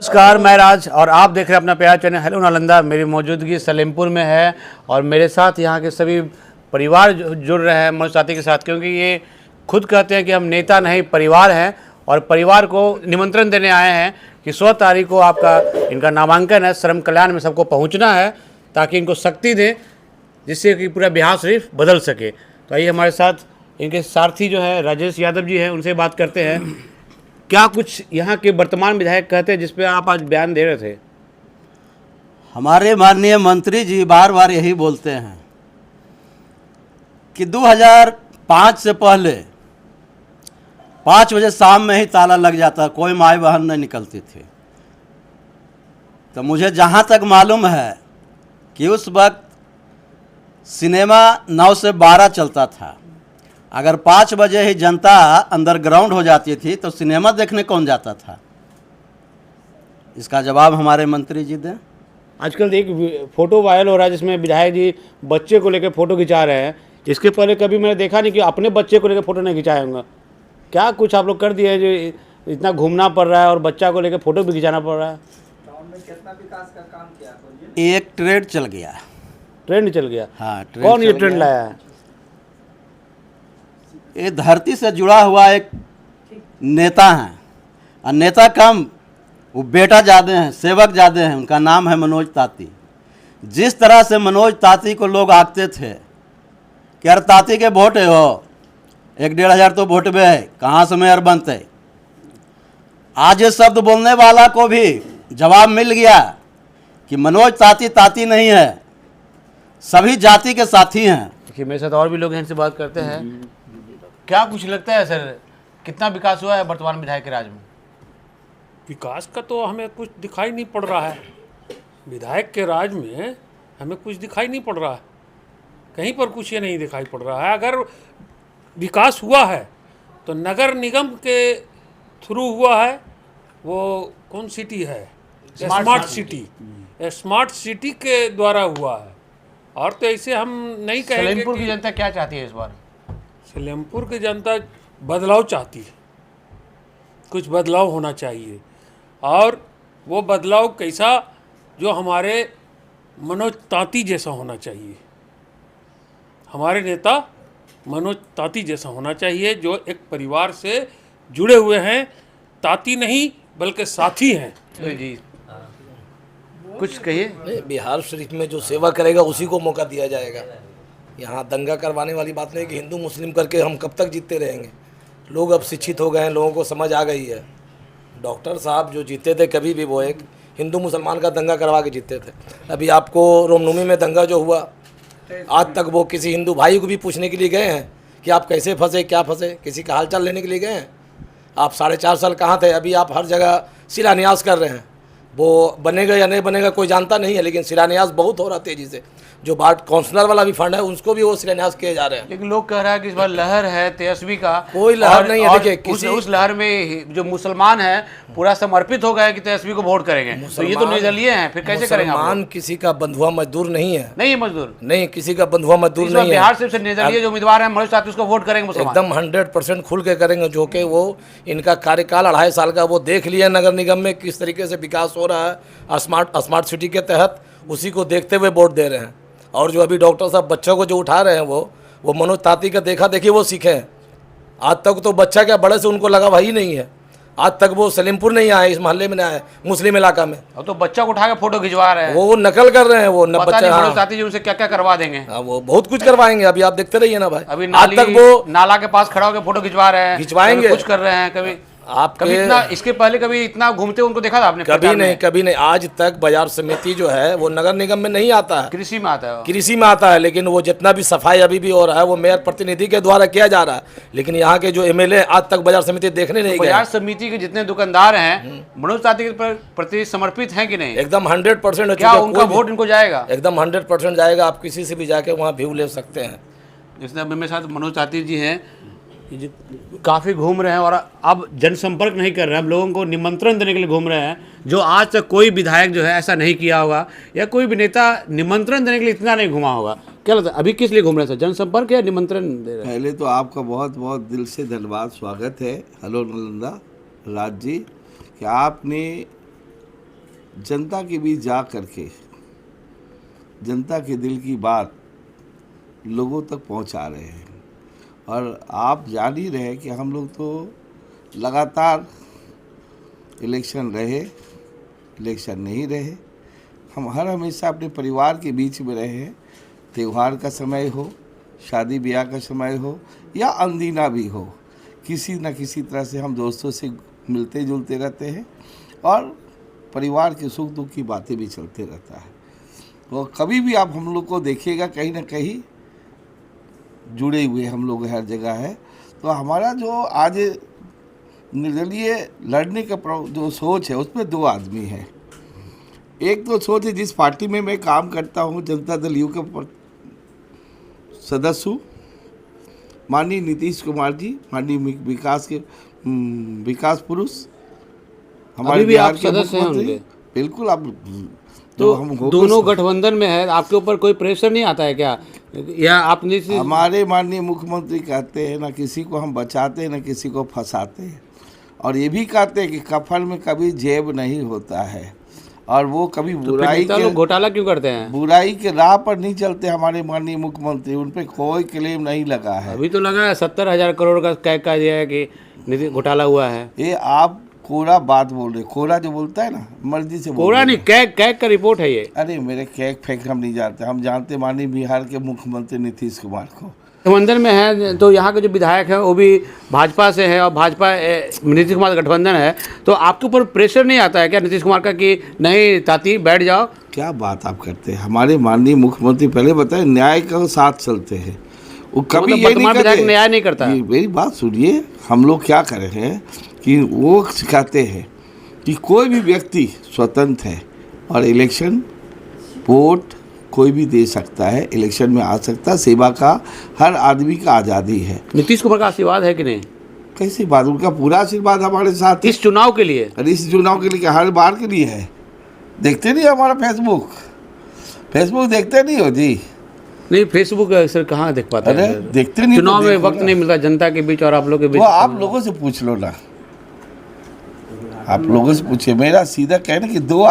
नमस्कार, मैं राज और आप देख रहे हैं अपना प्यारा चैनल हेलो नालंदा। मेरी मौजूदगी सलेमपुर में है और मेरे साथ यहाँ के सभी परिवार जुड़ रहे हैं मनोज ताती के साथ, क्योंकि ये खुद कहते हैं कि हम नेता नहीं परिवार हैं और परिवार को निमंत्रण देने आए हैं कि 16 तारीख को आपका इनका नामांकन है, श्रम कल्याण में सबको पहुँचना है ताकि इनको शक्ति दें जिससे कि पूरा बिहार शरीफ बदल सके। तो आइए हमारे साथ इनके सारथी जो है राजेश यादव जी हैं, उनसे बात करते हैं। क्या कुछ यहाँ के वर्तमान विधायक कहते हैं जिस पे आप आज बयान दे रहे थे? हमारे माननीय मंत्री जी बार बार यही बोलते हैं कि 2005 से पहले 5 बजे शाम में ही ताला लग जाता, कोई माई बहन नहीं निकलती थी। तो मुझे जहाँ तक मालूम है कि उस वक्त सिनेमा 9 से 12 चलता था। अगर 5 बजे ही जनता अंडरग्राउंड हो जाती थी तो सिनेमा देखने कौन जाता था? इसका जवाब हमारे मंत्री जी दें। आजकल एक फोटो वायरल हो रहा है जिसमें विधायक जी बच्चे को लेकर फोटो खिंचा रहे हैं। इसके पहले कभी मैंने देखा नहीं कि अपने बच्चे को लेकर फोटो नहीं खिंचाया होगा। क्या कुछ आप लोग कर दिए हैं जो इतना घूमना पड़ रहा है और बच्चा को लेकर फोटो भी खिंचाना पड़ रहा है? टाउन में कितना विकास का काम किया? एक ट्रेंड चल गया। ट्रेंड चल गया? हाँ, कौन ये ट्रेंड लाया है? ये धरती से जुड़ा हुआ एक नेता है और नेता कम वो बेटा ज़्यादा हैं, सेवक ज़्यादा हैं। उनका नाम है मनोज ताती। जिस तरह से मनोज ताती को लोग आंकते थे कि यार ताती के वोट हो, 1-1.5 तो वोट में है, कहाँ से मेयर बनते। आज ये शब्द बोलने वाला को भी जवाब मिल गया कि मनोज ताती ताती नहीं है, सभी जाति के साथी हैं। देखिए मेरे साथ और भी लोग हैं, इनसे बात करते हैं। क्या कुछ लगता है सर, कितना विकास हुआ है वर्तमान विधायक के राज में? विकास का तो हमें कुछ दिखाई नहीं पड़ रहा है। विधायक के राज में हमें कुछ दिखाई नहीं पड़ रहा है, कहीं पर कुछ ये नहीं दिखाई पड़ रहा है। अगर विकास हुआ है तो नगर निगम के थ्रू हुआ है। वो कौन सिटी है? Smart city. स्मार्ट सिटी के द्वारा हुआ है। और तो ऐसे हम नहीं कहेंगे। सलेमपुर की जनता क्या चाहती है इस बार? सलेमपुर की जनता बदलाव चाहती है, कुछ बदलाव होना चाहिए। और वो बदलाव कैसा? जो हमारे मनोज ताती जैसा होना चाहिए। हमारे नेता मनोज ताती जैसा होना चाहिए, जो एक परिवार से जुड़े हुए हैं। ताती नहीं बल्कि साथी हैं। जी कुछ कहिए। बिहार शरीफ में जो सेवा करेगा उसी को मौका दिया जाएगा। यहाँ दंगा करवाने वाली बात नहीं कि हिंदू मुस्लिम करके हम कब तक जीतते रहेंगे। लोग अब शिक्षित हो गए हैं, लोगों को समझ आ गई है। डॉक्टर साहब जो जीते थे कभी भी वो एक हिंदू मुसलमान का दंगा करवा के जीते थे। अभी आपको रामनवमी में दंगा जो हुआ, आज तक वो किसी हिंदू भाई को भी पूछने के लिए गए हैं कि आप कैसे फंसे, क्या फंसे, किसी का हालचाल लेने के लिए गए हैं? आप 4.5 साल कहाँ थे? अभी आप हर जगह शिलान्यास कर रहे हैं। वो बनेगा या नहीं बनेगा कोई जानता नहीं है, लेकिन शिलान्यास बहुत हो रहा तेज़ी से। जो वार्ड काउंसलर वाला भी फंड है उसको भी वो शिलान्यास किए जा रहे हैं। लेकिन लोग कह रहे हैं कि इस बार लहर है तेजस्वी का। कोई लहर नहीं है। देखिए उस लहर में जो मुसलमान है पूरा समर्पित हो गए कि तेजस्वी को वोट करेंगे। तो ये तो निर्दलीय हैं, फिर कैसे करेंगे? मुसलमान किसी का बंधुआ मजदूर नहीं है। नहीं मजदूर नहीं, किसी का बंधुआ मजदूर नहीं है। बिहार से निर्दलीय जो उम्मीदवार हैं मनोज ताती उसको वोट करेंगे मुसलमान। एकदम 100% खुल के करेंगे। जो कि वो इनका कार्यकाल 2.5 साल का वो देख लिया नगर निगम में किस तरीके से विकास हो रहा है स्मार्ट सिटी के तहत, उसी को देखते हुए वोट दे रहे हैं। और जो अभी डॉक्टर साहब बच्चों को जो उठा रहे हैं वो मनोज ताती का देखा देखिए वो सीखे हैं। आज तक तो बच्चा क्या बड़े से उनको लगा भाई नहीं है। आज तक वो सलेमपुर नहीं आए, इस मोहल्ले में नहीं आए, मुस्लिम इलाका में। और तो बच्चा को उठा के फोटो खिंचवा रहे हैं, वो नकल कर रहे हैं। वो पता बच्चा नहीं मनोज ताती जी उनसे क्या क्या करवा देंगे। हाँ, वो बहुत कुछ करवाएंगे। अभी आप देखते रहिए ना भाई। अभी आज तक वो नाला के पास खड़ा होकर फोटो खिंचवा रहे हैं, खिंचवाएंगे, कुछ कर रहे हैं। कभी इतना इसके पहले कभी इतना घूमते उनको देखा था आपने? कभी नहीं। आज तक बाजार समिति जो है वो नगर निगम में नहीं आता है, कृषि में आता है। कृषि में आता है। लेकिन वो जितना भी सफाई अभी भी हो रहा है वो मेयर प्रतिनिधि के द्वारा किया जा रहा है। लेकिन यहाँ के जो एमएलए आज तक बाजार समिति देखने नहीं गए। बाजार समिति के जितने दुकानदार हैं मनोज ताती के प्रति समर्पित हैं कि नहीं? एकदम 100%। क्या उनका वोट इनको जाएगा? एकदम 100% जाएगा। आप किसी से भी जाके वहाँ व्यू ले सकते हैं। जिसने अभी मेरे साथ मनोज ताती जी हैं, काफ़ी घूम रहे हैं और अब जनसंपर्क नहीं कर रहे हैं, अब लोगों को निमंत्रण देने के लिए घूम रहे हैं, जो आज तक कोई विधायक जो है ऐसा नहीं किया होगा या कोई भी नेता निमंत्रण देने के लिए इतना नहीं घुमा होगा। क्या लगता है अभी किस लिए घूम रहे हैं सर? जनसंपर्क या निमंत्रण दे रहे हैं? पहले तो आपका बहुत बहुत दिल से धन्यवाद, स्वागत है हेलो नालंदा राज जी कि आपने जनता के बीच जा करके जनता के दिल की बात लोगों तक पहुंचा रहे हैं। और आप जान ही रहे कि हम लोग तो लगातार इलेक्शन रहे, इलेक्शन नहीं रहे, हम हर हमेशा अपने परिवार के बीच में रहे हैं। त्यौहार का समय हो, शादी ब्याह का समय हो या अनदीना भी हो, किसी न किसी तरह से हम दोस्तों से मिलते जुलते रहते हैं और परिवार के सुख दुख की बातें भी चलते रहता है। तो कभी भी आप हम लोग को देखिएगा कहीं ना कहीं जुड़े हुए हम लोग हर जगह है। तो हमारा जो आज निर्दलीय लड़ने का जो सोच है उसमें दो आदमी हैं। एक तो सोच है जिस पार्टी में मैं काम करता हूँ, जनता दल यू के सदस्य हूँ, माननीय नीतीश कुमार जी, माननीय विकास पुरुष अभी भी आप सदस्य हैं उनके? बिल्कुल। आप तो हम दोनों गठबंधन में है, आपके ऊपर कोई प्रेशर नहीं आता है क्या? या आप हमारे माननीय मुख्यमंत्री कहते हैं ना किसी को हम बचाते हैं ना किसी को फंसाते हैं, और ये भी कहते हैं कि कफन में कभी जेब नहीं होता है, और वो कभी बुराई के घोटाला क्यों करते हैं? बुराई के राह पर नहीं चलते हमारे माननीय मुख्यमंत्री, उन पे कोई क्लेम नहीं लगा है। अभी तो लगा है 70,000 करोड़ का कैग का दिया है कि निधि घोटाला हुआ है। ये आप कोरा बात बोल रहे, कोरा जो बोलता है ना मर्जी से कोरा नहीं, कैग का रिपोर्ट है ये। अरे मेरे कैग फेंक हम नहीं जानते, हम जानते माननीय बिहार के मुख्यमंत्री नीतीश कुमार को। गठबंधन में है तो यहाँ के जो विधायक हैं वो भी भाजपा से है और भाजपा नीतीश कुमार का गठबंधन है, तो आपके ऊपर प्रेशर नहीं आता है क्या नीतीश कुमार का कि नहीं ताती बैठ जाओ? क्या बात आप करते हैं? हमारे माननीय मुख्यमंत्री पहले बताए न्याय का साथ चलते हैं, वो कभी ये नहीं करते, न्याय नहीं करता। मेरी बात सुनिए, हम लोग क्या कर रहे हैं कि वो कहते हैं कि कोई भी व्यक्ति स्वतंत्र है और इलेक्शन वोट कोई भी दे सकता है, इलेक्शन में आ सकता है, सेवा का हर आदमी का आज़ादी है। नीतीश कुमार का आशीर्वाद है कि नहीं? कैसी बात, उनका पूरा आशीर्वाद हमारे साथ इस चुनाव के लिए। अरे इस चुनाव के लिए, हर बार के लिए है। देखते नहीं हमारा फेसबुक देखते नहीं हो जी? नहीं, फेसबुक सर कहाँ देख पाते हैं? अरे देखते नहीं, चुनाव में वक्त नहीं मिलता जनता के बीच और आप लोग के बीच। वो आप लोगों से पूछ लो ना, आप लोगों से पूछिए। मेरा सीधा कहना कि दो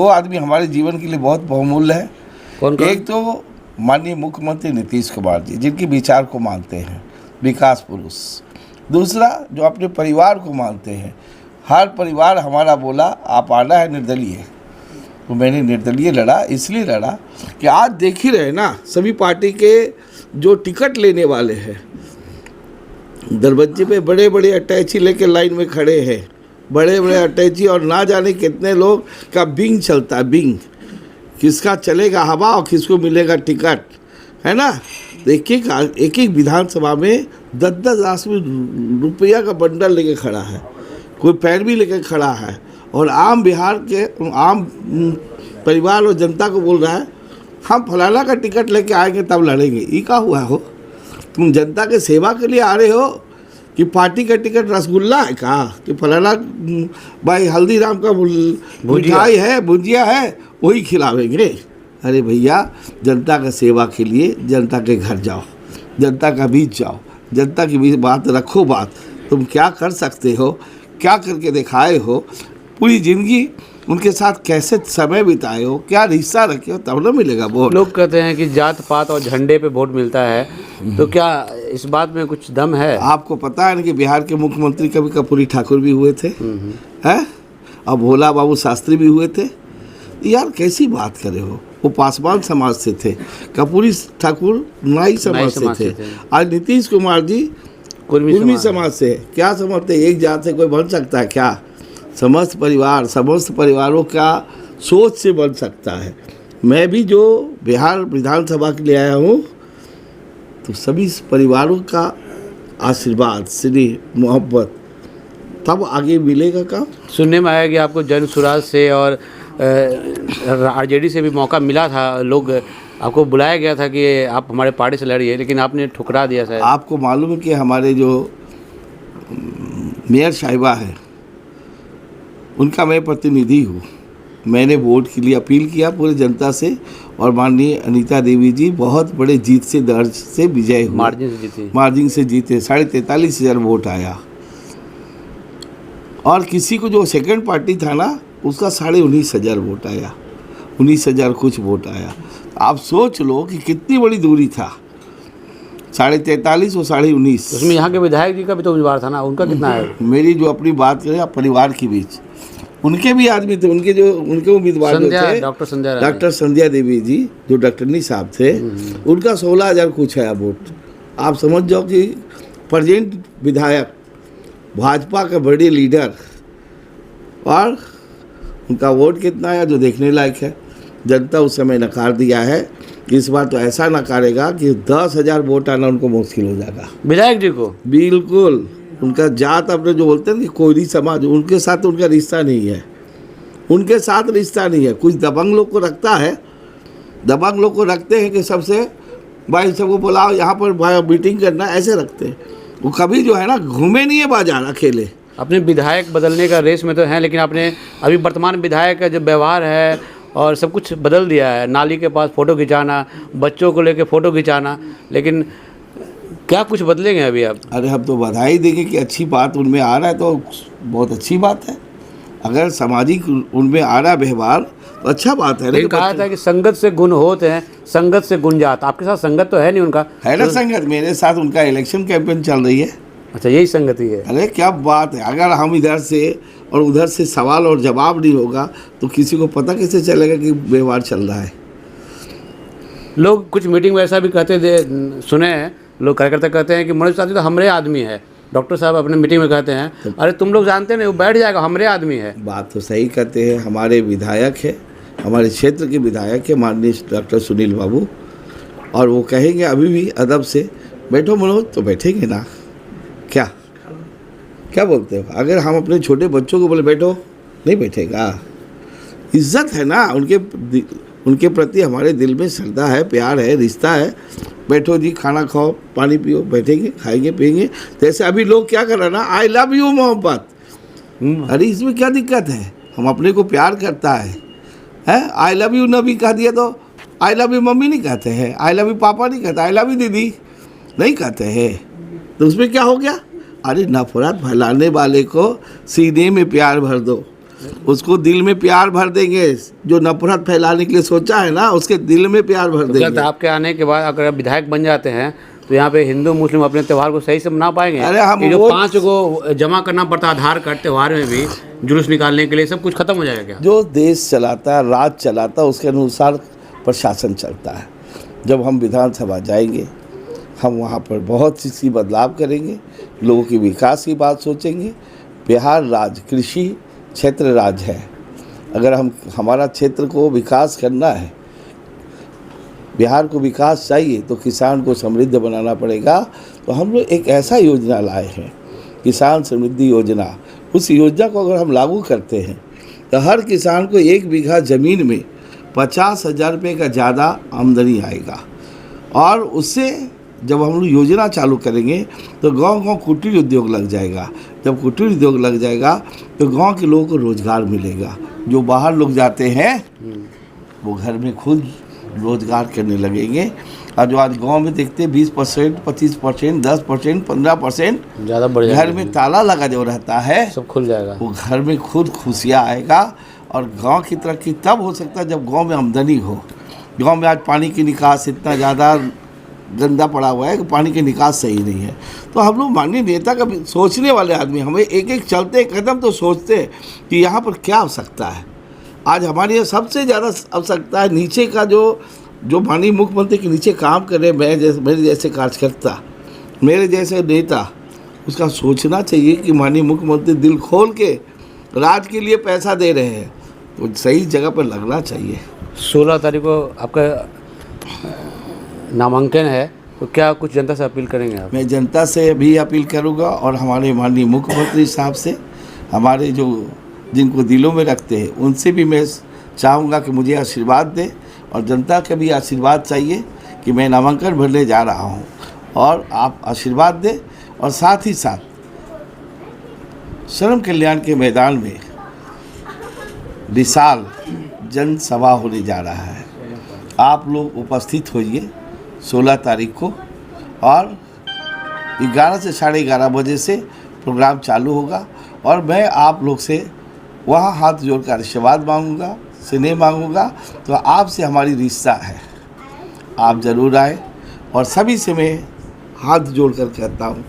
आदमी हमारे जीवन के लिए बहुत बहुमूल्य है। कौन? एक तो माननीय मुख्यमंत्री नीतीश कुमार जी, जिनके विचार को मानते हैं, विकास पुरुष। दूसरा जो अपने परिवार को मानते हैं, हर परिवार हमारा बोला आप आना है निर्दलीय, तो मैंने निर्दलीय लड़ा, इसलिए लड़ा कि आज देख ही रहे ना सभी पार्टी के जो टिकट लेने वाले हैं दरवाजे पे बड़े बड़े अटैची लेके लाइन में खड़े हैं, बड़े बड़े अटैची, और ना जाने कितने लोग का बिंग चलता है, बिंग किसका चलेगा हवा और किसको मिलेगा टिकट, है ना। एक एक विधानसभा में 10-10 रुपया का बंडल लेके खड़ा है, कोई पैर भी लेके खड़ा है, और आम बिहार के आम परिवार और जनता को बोल रहा है हम फलाना का टिकट लेके आएंगे तब लड़ेंगे। ये क्या हुआ हो? तुम जनता के सेवा के लिए आ रहे हो कि पार्टी का टिकट रसगुल्ला है कहा कि फलाना भाई हल्दीराम का मिठाई है, भुजिया है, वही खिलावेंगे? अरे भैया, जनता का सेवा के लिए जनता के घर जाओ, जनता का बीच जाओ, जनता की बीच बात रखो। बात तुम क्या कर सकते हो, क्या करके दिखाए हो, पूरी ज़िंदगी उनके साथ कैसे समय बिताए हो, क्या रिश्ता रखे हो, तब ना मिलेगा वोट। लोग कहते हैं कि जात पात और झंडे पे वोट मिलता है, तो क्या इस बात में कुछ दम है? आपको पता है ना कि बिहार के मुख्यमंत्री कभी कर्पूरी ठाकुर भी हुए थे, हैं, और भोला बाबू शास्त्री भी हुए थे। यार कैसी बात करे हो? वो पासवान समाज से थे, कर्पूरी ठाकुर नाई समाज से थे, आज नीतीश कुमार जी कुर्मी समाज से। क्या समझते एक जात से कोई बन सकता है क्या? समस्त परिवारों का सोच से बन सकता है। मैं भी जो बिहार विधानसभा के लिए आया हूँ, तो सभी परिवारों का आशीर्वाद, स्नेह, मोहब्बत, तब आगे मिलेगा काम। सुनने में आया कि आपको जन सुराज से और आरजेडी से भी मौका मिला था, लोग आपको बुलाया गया था कि आप हमारे पार्टी से लड़िए, लेकिन आपने ठुकरा दिया शायद। आपको मालूम है कि हमारे जो मेयर साहिबा है उनका मैं प्रतिनिधि हूँ। मैंने वोट के लिए अपील किया पूरे जनता से, और माननीय अनीता देवी जी बहुत बड़े जीत से दर्ज से विजय हुए, मार्जिन से जीते। 43,500 वोट आया। और किसी को जो सेकंड पार्टी था ना, उसका 19,500 वोट आया, 19,000 कुछ वोट आया। आप सोच लो कि कितनी बड़ी दूरी था, 43.5 और 19.5। उसमें यहाँ के विधायक जी का भी तो उम्मीदवार था ना, उनका कितना है? मेरी जो अपनी बात करें आप परिवार के बीच, उनके भी आदमी थे, उनके उम्मीदवार जो थे डॉक्टर संध्या देवी जी जो डॉक्टरनी साहब थे, उनका 16,000 कुछ है वोट। आप समझ जाओ कि प्रेजेंट विधायक, भाजपा का बड़े लीडर, और उनका वोट कितना आया जो देखने लायक है। जनता उस समय नकार दिया है, इस बार तो ऐसा नकारेगा कि 10,000 वोट आना उनको मुश्किल हो जाएगा विधायक जी को। बिल्कुल, उनका जात अपने जो बोलते हैं कि कोयरी समाज, उनके साथ उनका रिश्ता नहीं है, उनके साथ रिश्ता नहीं है। कुछ दबंग लोग को रखता है, दबंग लोग को रखते हैं कि सबसे भाई सबको बुलाओ यहाँ पर मीटिंग करना, ऐसे रखते हैं। वो कभी जो है ना घूमे नहीं है बाजार अकेले। अपने विधायक बदलने का रेस में तो हैं, लेकिन आपने अभी वर्तमान विधायक का जो व्यवहार है और सब कुछ बदल दिया है। नाली के पास फ़ोटो खिंचाना, बच्चों को लेके फ़ोटो खिंचाना, लेकिन क्या कुछ बदलेंगे अभी आप? अरे हम तो बधाई देंगे कि अच्छी बात उनमें आ रहा है, तो बहुत अच्छी बात है। अगर सामाजिक उनमें आ रहा व्यवहार तो अच्छा बात है। लेकिन कहा था कि संगत से गुण होते हैं, संगत से गुण जात। आपके साथ संगत तो है नहीं उनका? है ना संगत, मेरे साथ उनका इलेक्शन कैंपेन चल रही है। अच्छा, यही संगति है। अरे क्या बात है, अगर हम इधर से और उधर से सवाल और जवाब नहीं होगा तो किसी को पता कैसे चलेगा कि व्यवहार चल रहा है। लोग कुछ मीटिंग में ऐसा भी कहते थे, सुने हैं लोग कार्यकर्ता कहते हैं कि मनोज ताती तो हमरे आदमी है। डॉक्टर साहब अपने मीटिंग में कहते हैं, अरे तुम लोग जानते नहीं, वो बैठ जाएगा, हमरे आदमी है। बात तो सही कहते हैं, हमारे विधायक है, हमारे क्षेत्र के विधायक है माननीय डॉक्टर सुनील बाबू, और वो कहेंगे अभी भी अदब से बैठो मनोज, तो बैठेंगे ना। क्या क्या बोलते हो? अगर हम अपने छोटे बच्चों को बोले बैठो, नहीं बैठेगा। इज्जत है ना उनके प्रति, हमारे दिल में श्रद्धा है, प्यार है, रिश्ता है। बैठो जी, खाना खाओ, पानी पियो, बैठेंगे, खाएंगे, पिएंगे। जैसे अभी लोग क्या कर रहे हैं ना, आई लव यू मोहब्बत। अरे इसमें क्या दिक्कत है? हम अपने को प्यार करता है आई लव यू नबी कह दिया तो आई लव यू मम्मी नहीं कहते हैं, आई लव यू पापा नहीं कहते, आई लव यू दीदी नहीं कहते हैं, तो उसमें क्या हो गया? अरे नफरत फैलाने वाले को सीने में प्यार भर दो, उसको दिल में प्यार भर देंगे। जो नफरत फैलाने के लिए सोचा है ना, उसके दिल में प्यार भर देंगे। तो आपके आने के बाद अगर विधायक बन जाते हैं तो यहाँ पे हिंदू मुस्लिम अपने त्यौहार को सही से मना पाएंगे? अरे हम ये जो 5 को जमा करना पड़ता आधार कार्ड त्यौहार में भी, जुलूस निकालने के लिए, सब कुछ खत्म हो जाएगा क्या? जो देश चलाता है, राज चलाता है, उसके अनुसार प्रशासन चलता है। जब हम विधानसभा जाएंगे, हम वहाँ पर बहुत सी बदलाव करेंगे, लोगों की विकास की बात सोचेंगे। बिहार राज्य कृषि क्षेत्र राज्य है। अगर हमारा क्षेत्र को विकास करना है, बिहार को विकास चाहिए, तो किसान को समृद्ध बनाना पड़ेगा। तो हम लोग एक ऐसा योजना लाए हैं, किसान समृद्धि योजना। उस योजना को अगर हम लागू करते हैं तो हर किसान को 1 बीघा ज़मीन में 50,000 रुपये का ज़्यादा आमदनी आएगा। और उससे जब हम लोग योजना चालू करेंगे तो गांव-गांव कुटीर उद्योग लग जाएगा। जब कुटीर उद्योग लग जाएगा तो गांव के लोगों को रोज़गार मिलेगा। जो बाहर लोग जाते हैं वो घर में खुद रोज़गार करने लगेंगे। और जो आज गांव में देखते हैं 20%, 25%, 10%, 15% ज़्यादा बढ़ जाएगा। घर में ताला लगा जो रहता है, सब खुल जाएगा। वो घर में खुद खुशियाँ आएगा। और गांव की तरक्की तब हो सकता है जब गांव में आमदनी हो। गांव में आज पानी की निकास इतना ज़्यादा गंदा पड़ा हुआ है कि पानी की निकास सही नहीं है। तो हम लोग माननीय नेता का सोचने वाले आदमी, हमें एक एक चलते कदम तो सोचते हैं कि यहाँ पर क्या आवश्यकता है। आज हमारे यहाँ सबसे ज़्यादा आवश्यकता है नीचे का, जो माननीय मुख्यमंत्री के नीचे काम कर रहे, मेरे जैसे कार्यकर्ता, मेरे जैसे नेता, उसका सोचना चाहिए कि माननीय मुख्यमंत्री दिल खोल के राज के लिए पैसा दे रहे हैं, तो सही जगह पर लगना चाहिए। 16 तारीख को आपका नामांकन है, तो क्या कुछ जनता से अपील करेंगे आप? मैं जनता से भी अपील करूंगा और हमारे माननीय मुख्यमंत्री साहब से, हमारे जो जिनको दिलों में रखते हैं, उनसे भी मैं चाहूँगा कि मुझे आशीर्वाद दें। और जनता का भी आशीर्वाद चाहिए कि मैं नामांकन भरने जा रहा हूँ, और आप आशीर्वाद दें। और साथ ही साथ श्रम कल्याण के मैदान में विशाल जनसभा होने जा रहा है। आप लोग उपस्थित होइए 16 तारीख को, और 11 से 11:30 बजे से प्रोग्राम चालू होगा। और मैं आप लोग से वहाँ हाथ जोड़कर आशीर्वाद मांगूंगा, स्नेह मांगूंगा। तो आपसे हमारी रिश्ता है, आप ज़रूर आए। और सभी से मैं हाथ जोड़कर कहता हूँ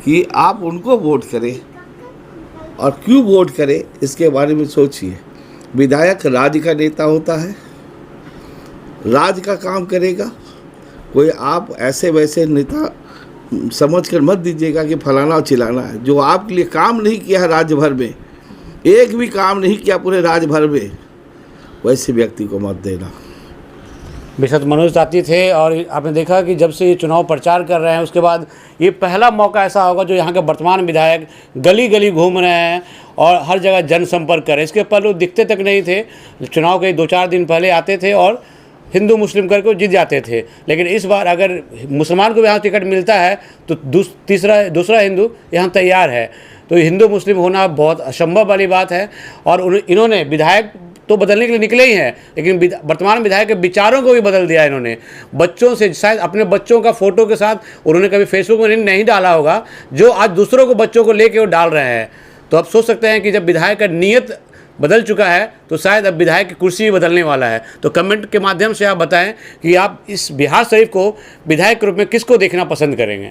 कि आप उनको वोट करें, और क्यों वोट करें इसके बारे में सोचिए। विधायक राज्य का नेता होता है, राज्य का काम करेगा। कोई आप ऐसे वैसे नेता समझकर मत दीजिएगा कि फलाना चिलाना है। जो आपके लिए काम नहीं किया है राज्य भर में, एक भी काम नहीं किया पूरे राज्य भर में, वैसे व्यक्ति को मत देना। बेशक मनोज ताती थे। और आपने देखा कि जब से ये चुनाव प्रचार कर रहे हैं उसके बाद ये पहला मौका ऐसा होगा जो यहाँ के वर्तमान विधायक गली गली घूम रहे हैं और हर जगह जनसंपर्क कर रहे हैं। इसके पहले वो दिखते तक नहीं थे, चुनाव के 2-4 दिन पहले आते थे और हिंदू मुस्लिम करके जीत जाते थे। लेकिन इस बार अगर मुसलमान को यहाँ टिकट मिलता है तो दूसरा हिंदू यहाँ तैयार है। तो हिंदू मुस्लिम होना बहुत असंभव वाली बात है। और इन्होंने विधायक तो बदलने के लिए निकले ही हैं, लेकिन वर्तमान विधायक के विचारों को भी बदल दिया इन्होंने। बच्चों से शायद अपने बच्चों का फ़ोटो के साथ उन्होंने कभी फेसबुक में नहीं डाला होगा, जो आज दूसरों को बच्चों को लेके वो डाल रहे हैं। तो अब सोच सकते हैं कि जब विधायक का नीयत बदल चुका है तो शायद अब विधायक की कुर्सी भी बदलने वाला है। तो कमेंट के माध्यम से आप बताएं कि आप इस बिहार शरीफ को विधायक के रूप में किसको देखना पसंद करेंगे।